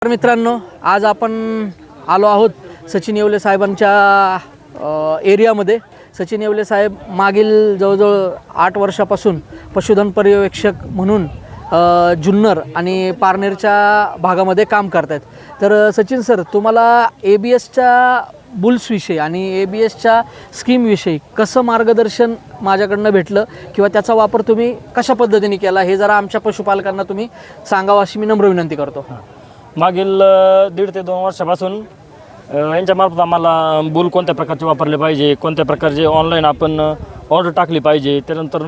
तर मित्रांनो, आज आपण आलो आहोत सचिन येवले साहेबांच्या एरियामध्ये. सचिन येवले साहेब मागील जवळजवळ 8 वर्षापासून पशुधन पर्यवेक्षक म्हणून जुन्नर आणि पारनेरच्या भागामध्ये काम करत आहेत. तर सचिन सर, तुम्हाला ABSच्या बुल्सविषयी आणि ABSच्या स्कीमविषयी कसं मार्गदर्शन माझ्याकडनं भेटलं किंवा त्याचा वापर तुम्ही कशा पद्धतीने केला, हे जरा आमच्या पशुपालकांना तुम्ही सांगावं अशी मी नम्र विनंती करतो. मागील 1.5 ते 2 वर्षापासून यांच्यामार्फत आम्हाला बुल कोणत्या प्रकारचे वापरले पाहिजे, कोणत्या प्रकारचे ऑनलाईन आपण ऑर्डर टाकली पाहिजे, त्यानंतर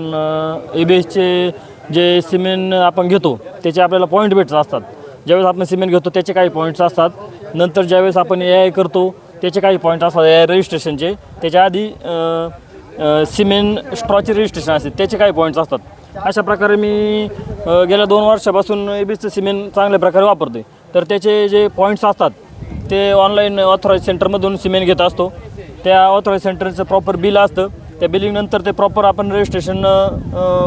ABSचे जे सिमेंट आपण घेतो त्याचे आपल्याला पॉईंट भेटत असतात. ज्यावेळेस आपण सिमेंट घेतो त्याचे काही पॉईंट्स असतात. नंतर ज्यावेळेस आपण AI करतो त्याचे काही पॉईंट असतात AI रजिस्ट्रेशनचे. त्याच्या आधी सिमेंट स्ट्रॉचे रजिस्ट्रेशन असते त्याचे काही पॉईंट्स असतात. अशा प्रकारे मी गेल्या 2 वर्षापासून ABSचं सिमेंट चांगल्या प्रकारे वापरतो आहे. तर त्याचे जे पॉईंट्स असतात ते ऑनलाईन ऑथराईज सेंटरमधून सिमेंट घेत असतो. त्या ऑथराईज सेंटरचं प्रॉपर बिल असतं. त्या बिलिंगनंतर ते प्रॉपर आपण रजिस्ट्रेशन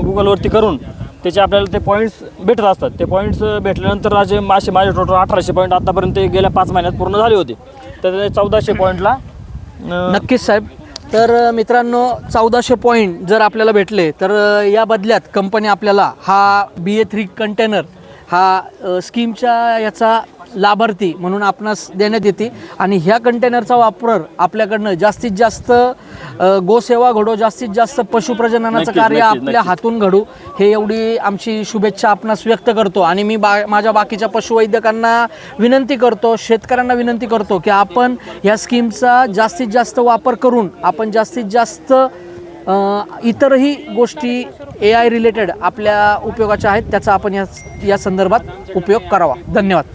गुगलवरती करून त्याचे आपल्याला ते पॉईंट्स भेटत असतात. ते पॉईंट्स भेटल्यानंतर माझे माझे टोटल 1800 पॉईंट आत्तापर्यंत गेल्या 5 महिन्यात पूर्ण झाले होते. तर 1400 पॉईंटला नक्कीच साहेब. तर मित्रांनो, 1400 पॉईंट जर आपल्याला भेटले तर या बदल्यात कंपनी आपल्याला हा BA3 कंटेनर हा स्कीमच्या याचा लाभार्थी म्हणून आपणास देण्यात येते. आणि ह्या कंटेनरचा वापर आपल्याकडनं जास्तीत जास्त गोसेवा घडो, जास्तीत जास्त पशुप्रजननाचं कार्य आपल्या हातून घडू, हे एवढी आमची शुभेच्छा आपणास व्यक्त करतो. आणि मी माझ्या बाकीच्या पशुवैद्यकांना विनंती करतो, शेतकऱ्यांना विनंती करतो की आपण ह्या स्कीमचा जास्तीत जास्त वापर करून आपण जास्तीत जास्त इतरही गोष्टी AI रिलेटेड आपल्या उपयोगाच्या आहेत त्याचा आपण या संदर्भात उपयोग करावा. धन्यवाद.